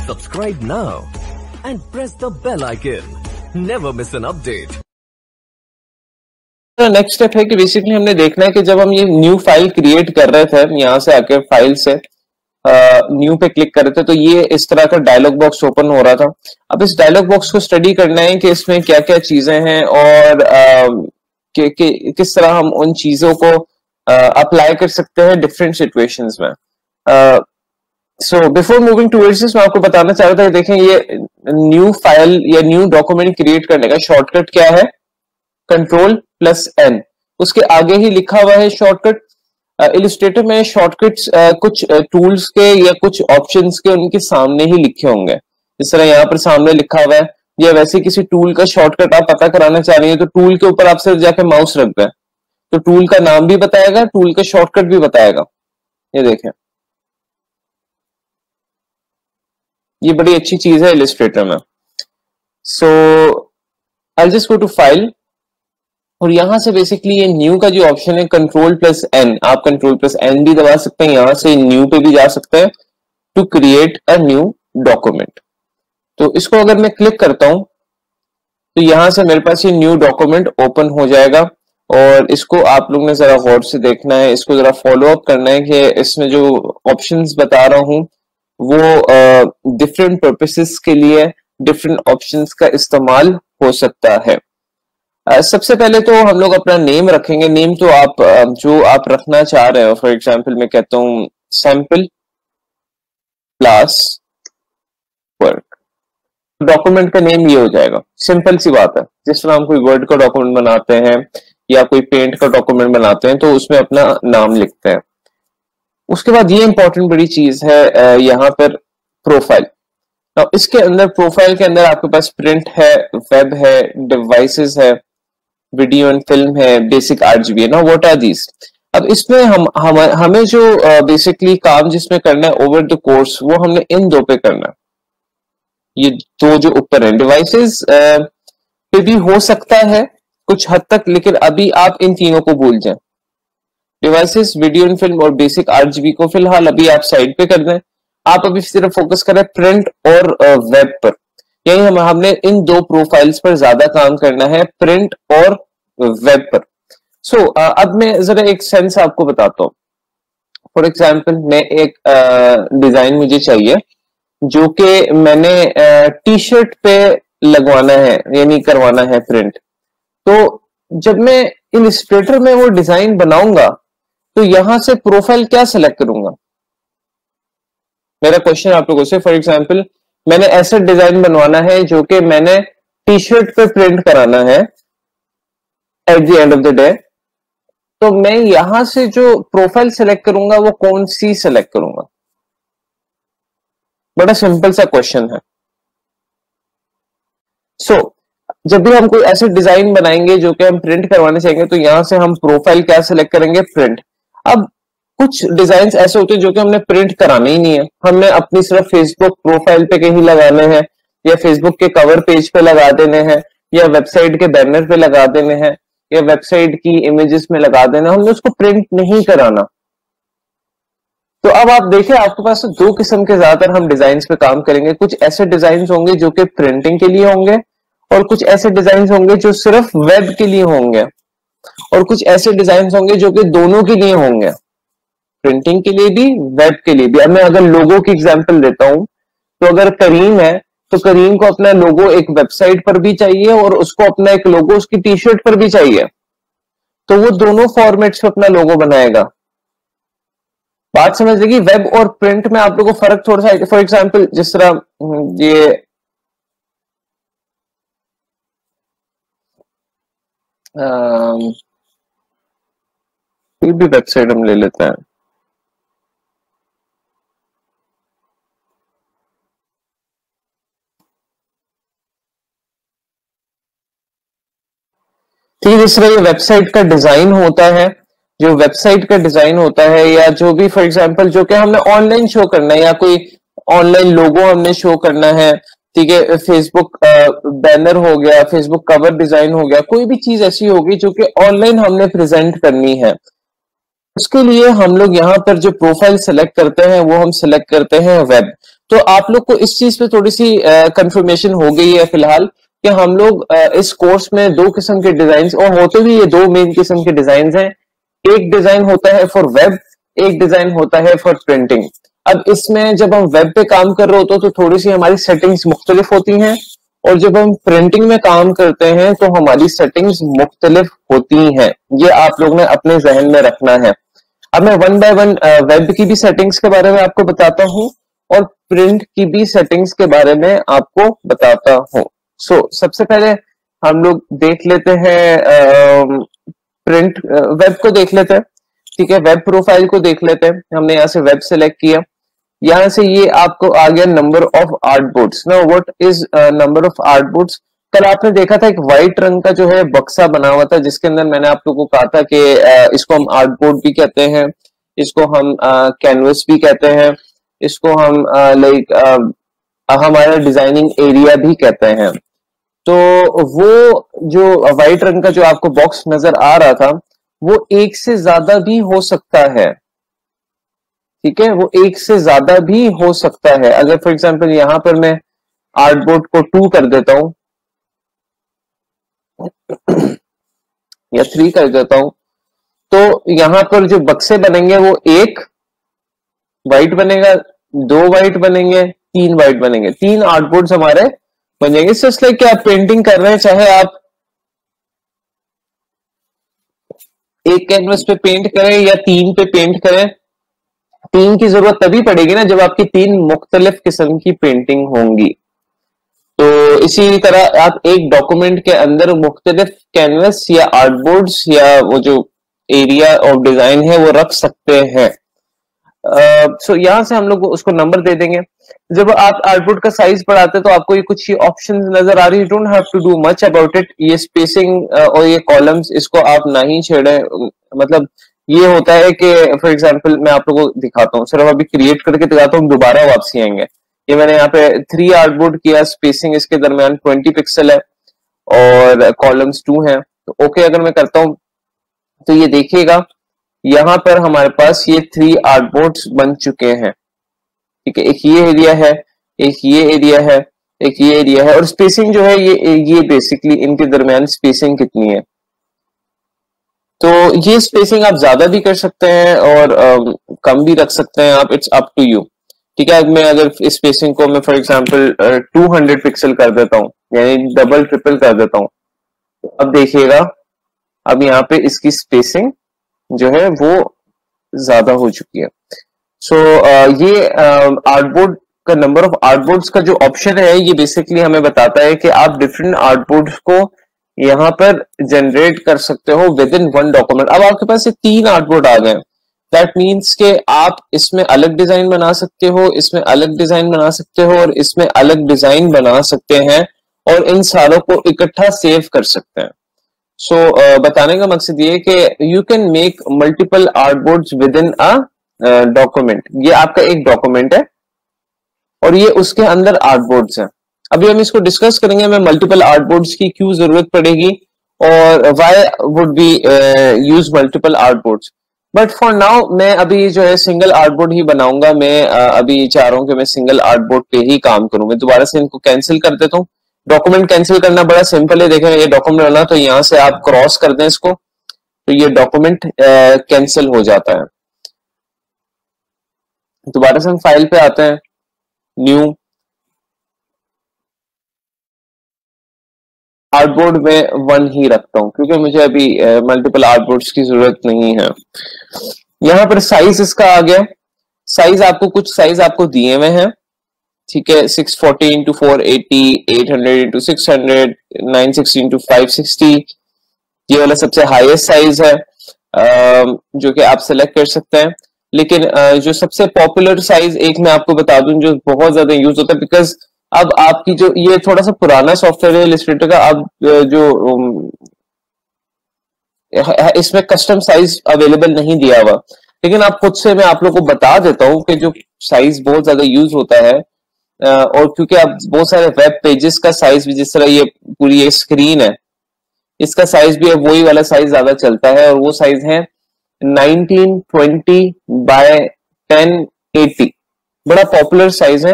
Subscribe now and press the bell icon. Never miss an update. Next step है कि basically हमने देखना है कि जब हम ये न्यू फाइल क्रिएट कर रहे थे, यहाँ से आके फाइल से न्यू पे क्लिक कर रहे थे, तो ये इस तरह का डायलॉग बॉक्स ओपन हो रहा था। अब इस डायलॉग बॉक्स को स्टडी करना है कि इसमें क्या क्या चीजें हैं और किस तरह हम उन चीजों को अप्लाई कर सकते हैं डिफरेंट सिचुएशंस में। So before moving towards this, मैं आपको बताना चाह रहा था कि देखें ये न्यू फाइल या न्यू डॉक्यूमेंट क्रिएट करने का शॉर्टकट क्या है, Ctrl+N। उसके आगे ही लिखा हुआ है शॉर्टकट। इलस्ट्रेटर में शॉर्टकट्स कुछ टूल्स के या कुछ ऑप्शंस के उनके सामने ही लिखे होंगे, जिस तरह यहाँ पर सामने लिखा हुआ है। या वैसे किसी टूल का शॉर्टकट आप पता कराना चाह रही हैं तो टूल के ऊपर आप सिर्फ जाके माउस रख दें तो टूल का नाम भी बताएगा, टूल का शॉर्टकट भी बताएगा। ये देखें, ये बड़ी अच्छी चीज है इलस्ट्रेटर में। So I just go to file और यहां से बेसिकली ये न्यू का जो ऑप्शन है Ctrl+N, आप Ctrl+N भी दबा सकते हैं, यहां से न्यू पे भी जा सकते हैं to create a new document. तो इसको अगर मैं क्लिक करता हूं तो यहां से मेरे पास ये न्यू डॉक्यूमेंट ओपन हो जाएगा और इसको आप लोग ने जरा गौर से देखना है, इसको जरा फॉलो अप करना है कि इसमें जो ऑप्शंस बता रहा हूं वो डिफरेंट पर्पसेस के लिए डिफरेंट ऑप्शंस का इस्तेमाल हो सकता है। सबसे पहले तो हम लोग अपना नेम रखेंगे। नेम तो आप जो आप रखना चाह रहे हो, फॉर एग्जांपल मैं कहता हूं सैंपल क्लास वर्क, डॉक्यूमेंट का नेम ये हो जाएगा। सिंपल सी बात है, जिस तरह हम कोई वर्ड का डॉक्यूमेंट बनाते हैं या कोई पेंट का डॉक्यूमेंट बनाते हैं तो उसमें अपना नाम लिखते हैं। उसके बाद ये इंपॉर्टेंट बड़ी चीज है यहाँ पर प्रोफाइल। इसके अंदर प्रोफाइल के अंदर आपके पास प्रिंट है, वेब है, डिवाइसेस है, वीडियो एंड फिल्म है, बेसिक आरजीबी है ना। What are these? अब इसमें हमें जो बेसिकली काम जिसमें करना है ओवर द कोर्स, वो हमने इन दो पे करना है। ये दो जो ऊपर है डिवाइसेस पे भी हो सकता है कुछ हद तक, लेकिन अभी आप इन तीनों को भूल जाएं। डिवाइसेस, वीडियो एंड फिल्म और बेसिक आरजीबी को फिलहाल अभी आप साइड पे कर दें। आप अभी सिर्फ फोकस करें प्रिंट और वेब पर। यही हमने इन दो प्रोफाइल्स पर ज्यादा काम करना है, प्रिंट और वेब पर। सो अब मैं जरा एक सेंस आपको बताता हूँ। फॉर एग्जांपल मैं एक डिजाइन मुझे चाहिए जो कि मैंने टी शर्ट पे लगवाना है यानी करवाना है प्रिंट। तो जब मैं इलस्ट्रेटर में वो डिजाइन बनाऊंगा तो यहां से प्रोफाइल क्या सिलेक्ट करूंगा? मेरा क्वेश्चन आप लोगों से, फॉर एग्जांपल मैंने ऐसा डिजाइन बनवाना है जो कि मैंने टी शर्ट पे प्रिंट कराना है at the end of the day, तो मैं यहां से जो प्रोफाइल सेलेक्ट करूंगा वो कौन सी सेलेक्ट करूंगा? बड़ा सिंपल सा क्वेश्चन है। सो जब भी हम कोई ऐसे डिजाइन बनाएंगे जो कि हम प्रिंट करवाने चाहेंगे तो यहां से हम प्रोफाइल क्या सेलेक्ट करेंगे? प्रिंट। अब कुछ डिजाइन ऐसे होते हैं जो कि हमने प्रिंट कराने ही नहीं है, हमने अपनी सिर्फ फेसबुक प्रोफाइल पे कहीं लगाने हैं या फेसबुक के कवर पेज पे लगा देने हैं या वेबसाइट के बैनर पे लगा देने हैं या वेबसाइट की इमेजेस में लगा देना, हमने उसको प्रिंट नहीं कराना। तो अब आप देखें आपके पास तो दो किस्म के ज्यादातर हम डिजाइन पे काम करेंगे। कुछ ऐसे डिजाइन होंगे जो कि प्रिंटिंग के लिए होंगे और कुछ ऐसे डिजाइन होंगे जो सिर्फ वेब के लिए होंगे और कुछ ऐसे डिजाइन होंगे जो कि दोनों के लिए होंगे, प्रिंटिंग के लिए भी वेब के लिए भी। अब मैं अगर लोगो की एग्जांपल देता हूं तो अगर करीम है तो करीम को अपना लोगो एक वेबसाइट पर भी चाहिए और उसको अपना एक लोगो उसकी टी शर्ट पर भी चाहिए, तो वो दोनों फॉर्मेट्स में अपना लोगो बनाएगा। बात समझ लेगी। वेब और प्रिंट में आप लोगों को फर्क थोड़ा सा, फॉर एग्जांपल जिस तरह ये कोई भी वेबसाइट हम ले लेते हैं, ठीक है। जिस तरह ये वेबसाइट का डिजाइन होता है, जो वेबसाइट का डिजाइन होता है या जो भी फॉर एग्जांपल जो कि हमने ऑनलाइन शो करना है या कोई ऑनलाइन लोगो हमने शो करना है, ठीक है, फेसबुक बैनर हो गया, फेसबुक कवर डिजाइन हो गया, कोई भी चीज ऐसी होगी जो कि ऑनलाइन हमने प्रेजेंट करनी है, उसके लिए हम लोग यहाँ पर जो प्रोफाइल सेलेक्ट करते हैं वो हम सेलेक्ट करते हैं वेब। तो आप लोग को इस चीज पे थोड़ी सी कंफर्मेशन हो गई है फिलहाल कि हम लोग इस कोर्स में दो किस्म के डिजाइन, और होते भी ये दो मेन किस्म के डिजाइन हैं। एक डिजाइन होता है फॉर वेब, एक डिजाइन होता है फॉर प्रिंटिंग। अब इसमें जब हम वेब पे काम कर रहे होते हैं तो थोड़ी सी हमारी सेटिंग्स मुख्तलिफ होती हैं, और जब हम प्रिंटिंग में काम करते हैं तो हमारी सेटिंग्स मुख्तलिफ होती हैं। ये आप लोग ने अपने जहन में रखना है। अब मैं वन बाय वन वेब की भी सेटिंग्स के बारे में आपको बताता हूँ और प्रिंट की भी सेटिंग्स के बारे में आपको बताता हूँ। सबसे पहले हम लोग देख लेते हैं प्रिंट वेब को देख लेते हैं। ठीक है, वेब प्रोफाइल को देख लेते हैं। हमने यहाँ से वेब सेलेक्ट किया, यहां से ये आपको आ गया number of artboards. Now what is number of artboards? कल आपने देखा था एक व्हाइट रंग का जो है बक्सा बना हुआ था, जिसके अंदर मैंने आप लोगों को कहा था कि इसको हम आर्टबोर्ड भी कहते हैं, इसको हम कैनवस भी कहते हैं, इसको हम हमारा डिजाइनिंग एरिया भी कहते हैं। तो वो जो व्हाइट रंग का जो आपको बॉक्स नजर आ रहा था वो एक से ज्यादा भी हो सकता है। ठीक है, वो एक से ज्यादा भी हो सकता है। अगर फॉर एग्जांपल यहां पर मैं आर्टबोर्ड को 2 कर देता हूं या 3 कर देता हूं, तो यहां पर जो बक्से बनेंगे वो एक वाइट बनेगा, 2 वाइट बनेंगे, 3 वाइट बनेंगे, 3 आर्टबोर्ड्स हमारे बन जाएंगे। जस्ट लाइक कि आप पेंटिंग कर रहे हैं, चाहे आप एक कैनवस पे पेंट करें या 3 पे पेंट करें, 3 की जरूरत तभी पड़ेगी ना जब आपकी 3 मुख्तलिफ किस्म की पेंटिंग होंगी। तो इसी तरह आप एक डॉक्यूमेंट के अंदर मुख्तलिफ कैनवस या आर्टबोर्ड्स या वो जो एरिया ऑफ डिजाइन है वो रख सकते हैं। यहां से हम लोग उसको नंबर दे देंगे। जब आप आर्टबोर्ड का साइज बढ़ाते हैं तो आपको ये कुछ ऑप्शन नजर आ रही है। Don't have to do much about it. ये स्पेसिंग और ये कॉलम्स, इसको आप ना ही छेड़े। मतलब ये होता है कि फॉर एग्जांपल मैं आप लोगों को दिखाता हूँ, सिर्फ अभी क्रिएट करके दिखाता हूँ, दोबारा वापसी आएंगे। ये मैंने यहाँ पे 3 आर्टबोर्ड किया, स्पेसिंग इसके दरमियान 20 पिक्सल है और कॉलम्स 2 हैं। तो ओके अगर मैं करता हूँ तो ये देखिएगा यहाँ पर हमारे पास ये 3 आर्टबोर्ड्स बन चुके हैं। ठीक है, एक ये एरिया है, एक ये एरिया है, एक ये एरिया है, और स्पेसिंग जो है ये बेसिकली इनके दरमियान स्पेसिंग कितनी है। तो ये स्पेसिंग आप ज्यादा भी कर सकते हैं और कम भी रख सकते हैं आप, इट्स अप टू यू। ठीक है, मैं अगर इस स्पेसिंग को मैं फॉर एग्जांपल 200 पिक्सल कर देता हूँ, यानी डबल ट्रिपल कर देता हूँ, तो अब देखिएगा अब यहाँ पे इसकी स्पेसिंग जो है वो ज्यादा हो चुकी है। ये आर्टबोर्ड का नंबर ऑफ आर्टबोर्ड्स का जो ऑप्शन है ये बेसिकली हमें बताता है कि आप डिफरेंट आर्टबोर्ड्स को यहाँ पर जनरेट कर सकते हो विद इन वन डॉक्यूमेंट। अब आपके पास ये 3 आर्टबोर्ड आ गए, दैट मीन्स के आप इसमें अलग डिजाइन बना सकते हो, इसमें अलग डिजाइन बना सकते हो और इसमें अलग डिजाइन बना सकते हैं, और इन सारों को इकट्ठा सेव कर सकते हैं। बताने का मकसद ये कि you can make multiple artboards with in a document. ये आपका एक डॉक्यूमेंट है और ये उसके अंदर आर्टबोर्ड्स हैं। अभी हम इसको डिस्कस करेंगे, हमें मल्टीपल आर्टबोर्ड्स की क्यों जरूरत पड़ेगी और why would be use multiple artboards. But for now मैं अभी जो है सिंगल आर्टबोर्ड ही बनाऊंगा। मैं अभी चाह रहा हूं कि मैं सिंगल आर्टबोर्ड पे ही काम करूं। मैं दोबारा से इनको कैंसिल कर देता हूं। डॉक्यूमेंट कैंसिल करना बड़ा सिंपल है, देखें ये डॉक्यूमेंट बना तो यहां से आप क्रॉस कर दें इसको, तो ये डॉक्यूमेंट कैंसिल हो जाता है। दोबारा से हम फाइल पे आते हैं, न्यू, आर्टबोर्ड में 1 ही रखता हूं क्योंकि मुझे अभी मल्टीपल आर्टबोर्ड्स की जरूरत नहीं है। यहां पर साइज इसका आ गया। साइज आपको कुछ साइज आपको दिए हुए हैं। ठीक है, 640 इंटू 480, 800 इंटू 600, 960 इंटू 560, ये वाला सबसे हाईएस्ट साइज है जो कि आप सेलेक्ट कर सकते हैं। लेकिन जो सबसे पॉपुलर साइज एक मैं आपको बता दूं जो बहुत ज्यादा यूज होता है, बिकॉज अब आपकी जो ये थोड़ा सा पुराना सॉफ्टवेयर है इलस्ट्रेटर का, अब जो इसमें कस्टम साइज अवेलेबल नहीं दिया हुआ, लेकिन आप खुद से मैं आप लोगों को बता देता हूं कि जो साइज बहुत ज्यादा यूज होता है और क्योंकि आप बहुत सारे वेब पेजेस का साइज भी, जिस तरह ये पूरी ये स्क्रीन है इसका साइज भी है, वही वाला साइज ज्यादा चलता है और वो साइज है 1920 बाय 1080, बड़ा पॉपुलर साइज है।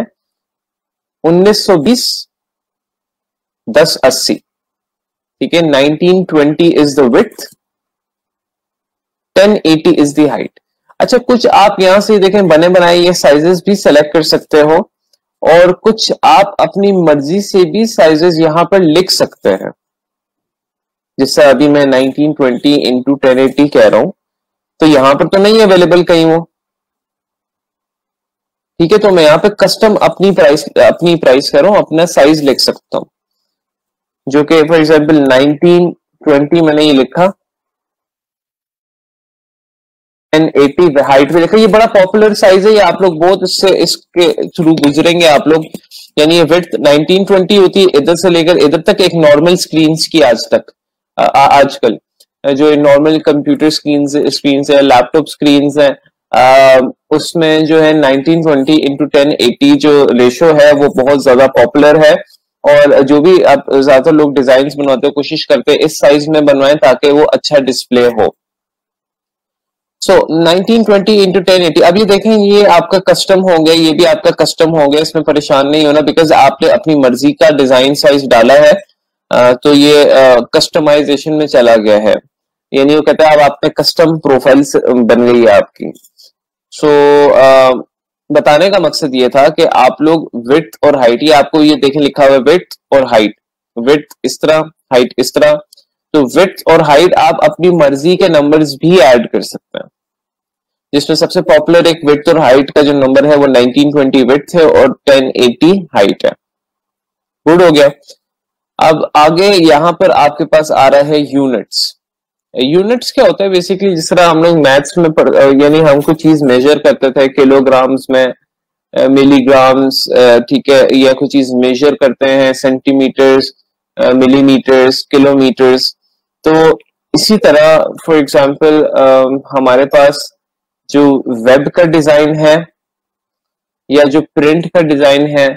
1920 1080, ठीक है। 1920 is the width, 1080 is the height. अच्छा, कुछ आप यहां से देखें बने बनाए ये साइजेस भी सेलेक्ट कर सकते हो, और कुछ आप अपनी मर्जी से भी साइजेस यहां पर लिख सकते हैं। जैसे अभी मैं 1920 इंटू 1080 कह रहा हूं, तो यहां पर तो नहीं अवेलेबल कहीं वो, ठीक है। तो मैं यहां पे कस्टम अपनी प्राइस कर रहा हूं, अपना साइज लिख सकता हूं, जो कि फॉर एग्जांपल 1920 मैंने ये लिखा, 1080 हाइट पे लिखा। ये बड़ा पॉपुलर साइज है, ये आप लोग बहुत इसके थ्रू गुजरेंगे आप लोग। यानी ये विड्थ 1920 होती है इधर से लेकर इधर तक, एक नॉर्मल स्क्रीन की आज तक आजकल जो नॉर्मल कंप्यूटर स्क्रीन है, लैपटॉप स्क्रीन है, उसमें जो है 1920 इंटू 1080 जो रेशो है वो बहुत ज्यादा पॉपुलर है। और जो भी आप ज्यादातर लोग डिजाइन बनवाते हो कोशिश करते हैं इस साइज में बनवाएं ताकि वो अच्छा डिस्प्ले हो। सो 1920 इंटू 1080, अब ये देखें ये आपका कस्टम हो गया, ये भी आपका कस्टम हो गया, इसमें परेशान नहीं होना बिकॉज आपने अपनी मर्जी का डिजाइन साइज डाला है। तो ये कस्टमाइजेशन में चला गया है, यानी वो कहता है अब आपने कस्टम प्रोफाइल बन गई है आपकी। सो बताने का मकसद ये था कि आप लोग विड्थ और हाइट, ये आपको ये देखें लिखा हुआ है विड्थ और हाइट, विड्थ इस तरह, हाइट इस तरह। तो विड्थ और हाइट आप अपनी मर्जी के नंबर्स भी ऐड कर सकते हैं, जिसमें सबसे पॉपुलर एक विड्थ और हाइट का जो नंबर है वो 1920 विड्थ है और 1080 हाइट है। गुड हो गया। अब आगे यहां पर आपके पास आ रहा है यूनिट्स। यूनिट्स क्या होता है बेसिकली, जिस तरह हम लोग मैथ्स में यानी हम कोई चीज मेजर करते थे किलोग्राम्स में, मिलीग्राम्स, ठीक है, या कोई चीज मेजर करते हैं सेंटीमीटर्स, मिलीमीटर्स, किलोमीटर्स। तो इसी तरह फॉर एग्जांपल हमारे पास जो वेब का डिजाइन है या जो प्रिंट का डिजाइन है,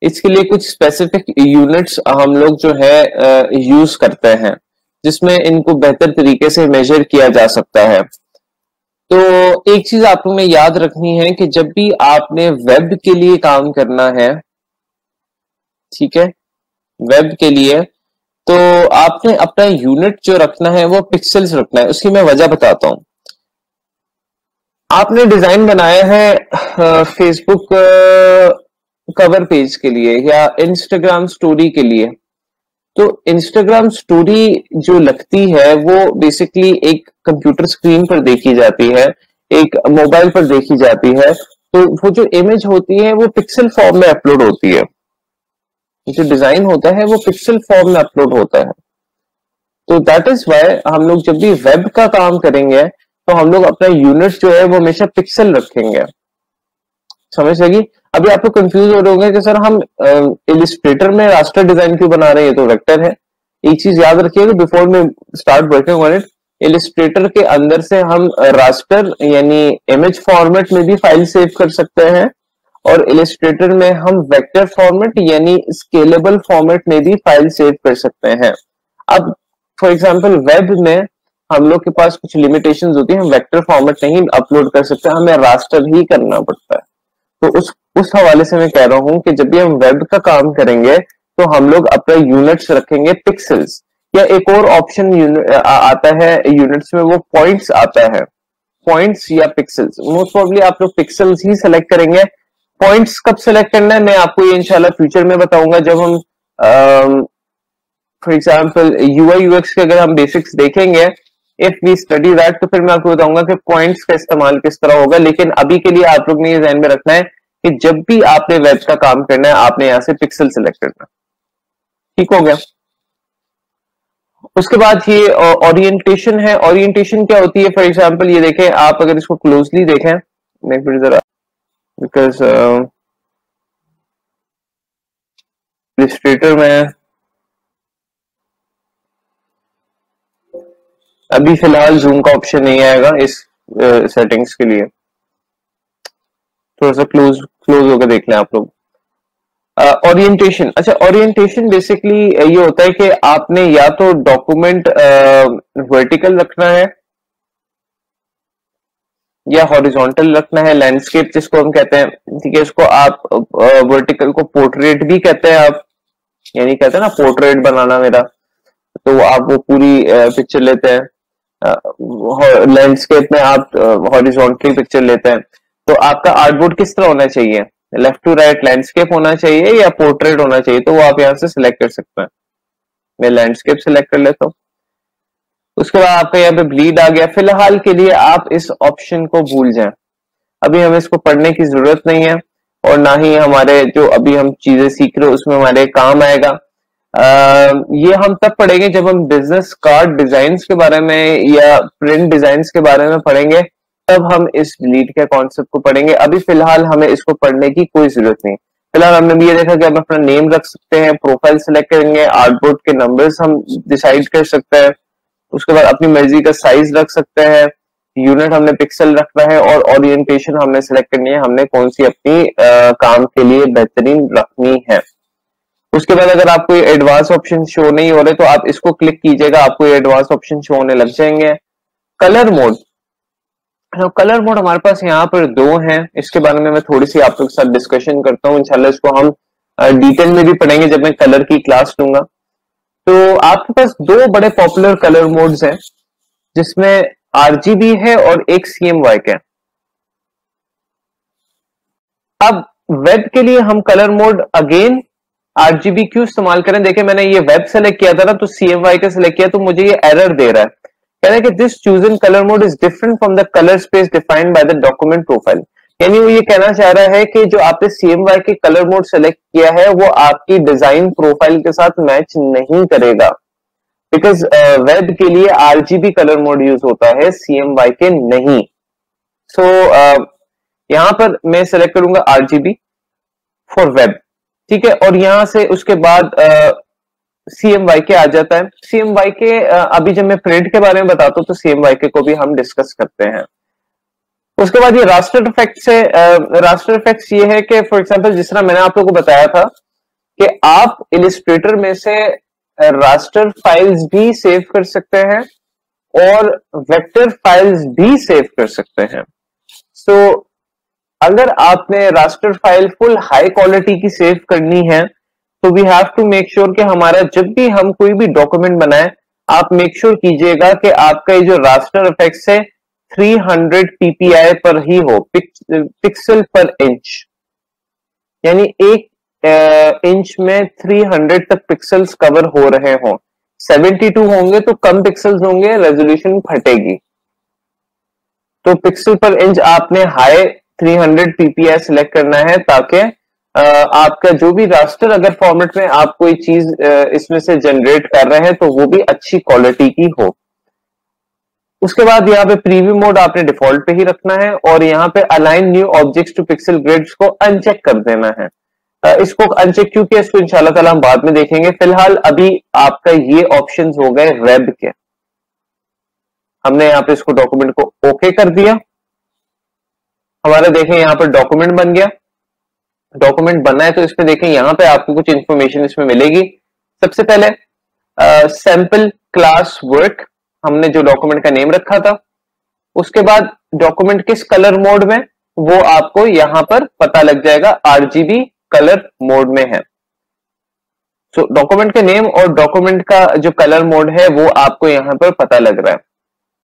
इसके लिए कुछ स्पेसिफिक यूनिट्स हम लोग जो है यूज करते हैं, जिसमें इनको बेहतर तरीके से मेजर किया जा सकता है। तो एक चीज आप लोगों ने याद रखनी है कि जब भी आपने वेब के लिए काम करना है, ठीक है, वेब के लिए, तो आपने अपना यूनिट जो रखना है वो पिक्सल्स रखना है। उसकी मैं वजह बताता हूं। आपने डिजाइन बनाया है फेसबुक कवर पेज के लिए या इंस्टाग्राम स्टोरी के लिए, तो इंस्टाग्राम स्टोरी जो लगती है वो बेसिकली एक कंप्यूटर स्क्रीन पर देखी जाती है, एक मोबाइल पर देखी जाती है। तो वो जो इमेज होती है वो पिक्सल फॉर्म में अपलोड होती है, जो डिजाइन होता है वो पिक्सल फॉर्म में अपलोड होता है। तो दैट इज वाई हम लोग जब भी वेब का काम करेंगे तो हम लोग अपना यूनिट जो है वो हमेशा पिक्सल रखेंगे। समझ लगी? अभी आप लोग कंफ्यूज हो रहे होंगे कि सर हम इलिस्ट्रेटर में रास्टर डिजाइन क्यों बना रहे हैं, ये तो वेक्टर है। एक चीज याद रखिएगा बिफोर में start working on it, Illustrator के अंदर से हम रास्टर यानी इमेज फॉर्मेट में भी फाइल सेव कर सकते हैं, और इलिस्ट्रेटर में हम वेक्टर फॉर्मेट यानी स्केलेबल फॉर्मेट में भी फाइल सेव कर सकते हैं। अब फॉर एग्जांपल वेब में हम लोग के पास कुछ लिमिटेशंस होती हैं, हम वेक्टर फॉर्मेट नहीं अपलोड कर सकते, हमें रास्टर ही करना पड़ता है। तो उस हवाले से मैं कह रहा हूं कि जब भी हम वेब का काम करेंगे तो हम लोग अपना यूनिट्स रखेंगे पिक्सल्स, या एक और ऑप्शन आता है यूनिट्स में, वो पॉइंट्स आता है, पॉइंट्स या पिक्सल्स। मोस्ट प्रोबेबली आप लोग पिक्सल्स ही सिलेक्ट करेंगे। पॉइंट्स कब सिलेक्ट करना है मैं आपको ये इंशाल्लाह फ्यूचर में बताऊंगा, जब हम फॉर एग्जांपल यूआई यूएक्स के अगर हम बेसिक्स देखेंगे, इफ वी स्टडी दैट, तो फिर मैं आपको बताऊंगा कि पॉइंट्स का इस्तेमाल किस तरह होगा। लेकिन अभी के लिए आप लोग ने ये ध्यान में रखना है कि जब भी आपने वेब का काम करना है आपने यहां से पिक्सल सिलेक्ट करना। ठीक हो गया? उसके बाद ये ओरिएंटेशन है। ओरिएंटेशन क्या होती है? फॉर एग्जांपल ये देखें, आप अगर इसको क्लोजली देखें, मैं फिर जरा बिकॉज इलिस्ट्रेटर में अभी फिलहाल जूम का ऑप्शन नहीं आएगा इस सेटिंग्स के लिए, थोड़ा सा क्लोज होकर देख लें आप लोग। ओरिएंटेशन, अच्छा ओरिएंटेशन बेसिकली ये होता है कि आपने या तो डॉक्यूमेंट वर्टिकल रखना है, या हॉरिजॉन्टल रखना है, लैंडस्केप जिसको हम कहते हैं, ठीक है, इसको आप वर्टिकल को पोर्ट्रेट भी कहते हैं आप, यानी कहते हैं ना पोर्ट्रेट बनाना मेरा, तो आप वो पूरी पिक्चर लेते हैं, लैंडस्केप में आप हॉरिजॉन्टली पिक्चर लेते हैं। तो आपका आर्टबोर्ड किस तरह होना चाहिए, लेफ्ट टू राइट लैंडस्केप होना चाहिए या पोर्ट्रेट होना चाहिए, तो वो आप यहाँ से सिलेक्ट कर सकते हैं। मैं लैंडस्केप सिलेक्ट कर लेता हूँ। उसके बाद आपका यहाँ पे ब्लीड आ गया। फिलहाल के लिए आप इस ऑप्शन को भूल जाएं, अभी हमें इसको पढ़ने की जरूरत नहीं है और ना ही हमारे जो अभी हम चीजें सीख रहे हैं उसमें हमारे काम आएगा। ये हम तब पढ़ेंगे जब हम बिजनेस कार्ड डिजाइन के बारे में या प्रिंट डिजाइन के बारे में पढ़ेंगे, तब हम इस ब्लीड के कॉन्सेप्ट को पढ़ेंगे। अभी फिलहाल हमें इसको पढ़ने की कोई जरूरत नहीं। फिलहाल हमने भी ये देखा कि हम अपना नेम रख सकते हैं, प्रोफाइल सेलेक्ट करेंगे, आर्टबोर्ड के नंबर्स हम डिसाइड कर सकते हैं, उसके बाद अपनी मर्जी का साइज रख सकते हैं, यूनिट हमने पिक्सल रखना है और ओरिएंटेशन हमने सेलेक्ट करनी है, हमने कौन सी अपनी काम के लिए बेहतरीन रखनी है। उसके बाद अगर आपको ये एडवांस ऑप्शन शो नहीं हो रहे तो आप इसको क्लिक कीजिएगा, आपको ये एडवांस ऑप्शन शो होने लग जाएंगे। कलर मोड, कलर मोड हमारे पास यहाँ पर दो हैं, इसके बारे में मैं थोड़ी सी आप लोग के साथ डिस्कशन करता हूँ। इंशाल्लाह इसको हम डिटेल में भी पढ़ेंगे जब मैं कलर की क्लास लूंगा। तो आपके पास दो बड़े पॉपुलर कलर मोड्स हैं, जिसमें आरजीबी है और एक CMYK है। अब वेब के लिए हम कलर मोड अगेन आरजीबी क्यों इस्तेमाल करें, देखिए मैंने ये वेब सेलेक्ट किया था ना, तो CMYK सेलेक्ट किया तो मुझे ये एरर दे रहा है, कह रहा है कि this chosen colour mode is different from the colour space defined by the document profile. यानी वो ये कहना चाह रहा है कि जो आपने CMYK कलर मोड सेलेक्ट किया है वो आपकी डिजाइन प्रोफाइल के साथ मैच नहीं करेगा, बिकॉज वेब के लिए आरजीबी कलर मोड यूज होता है, CMYK नहीं। सो यहां पर मैं सेलेक्ट करूंगा आरजीबी फॉर वेब, ठीक है, और यहां से उसके बाद CMYK आ जाता है। CMYK अभी जब मैं प्रिंट के बारे में बताता हूं तो CMYK को भी हम डिस्कस करते हैं। उसके बाद ये रास्टर इफेक्ट्स है। रास्टर इफेक्ट्स ये है कि फॉर एग्जांपल जिस तरह मैंने आप लोगों को बताया था कि आप इलिस्ट्रेटर में से रास्टर फाइल्स भी सेव कर सकते हैं और वेक्टर फाइल्स भी सेव कर सकते हैं। सो अगर आपने raster file full high quality की सेव करनी है तो we have to make sure कि हमारा जब भी हम कोई भी डॉक्यूमेंट बनाए, आप मेक श्योर कीजिएगा कि आपका ये जो रास्टर इफेक्ट्स है 300 ppi पर ही हो, पिक्सल पर इंच, यानी एक इंच में 300 तक पिक्सल्स कवर हो रहे हों। 72 होंगे तो कम पिक्सल्स होंगे, रेजोल्यूशन फटेगी। तो पिक्सल पर इंच आपने हाई 300 ppi सिलेक्ट करना है ताकि आपका जो भी रास्टर अगर फॉर्मेट में आप कोई चीज इसमें से जनरेट कर रहे हैं तो वो भी अच्छी क्वालिटी की हो। उसके बाद यहाँ पे प्रीव्यू मोड आपने डिफॉल्ट पे ही रखना है और यहाँ पे align new objects to pixel grids को अनचेक कर देना है। इसको अनचेक क्यों किया, इसको इंशाल्लाह ताला हम बाद में देखेंगे। फिलहाल अभी आपका ये ऑप्शंस हो गए वेब के। हमने यहाँ पे इसको डॉक्यूमेंट को ओके कर दिया, हमारा देखें यहाँ पर डॉक्यूमेंट बन गया। डॉक्यूमेंट बनना है तो इस पे देखें यहाँ पे आपको कुछ इंफॉर्मेशन इसमें मिलेगी। सबसे पहले सैंपल क्लास वर्क, हमने जो डॉक्यूमेंट का नेम रखा था। उसके बाद डॉक्यूमेंट किस कलर मोड में, वो आपको यहां पर पता लग जाएगा, आरजीबी कलर मोड में है। सो डॉक्यूमेंट का नेम और डॉक्यूमेंट का जो कलर मोड है वो आपको यहां पर पता लग रहा है।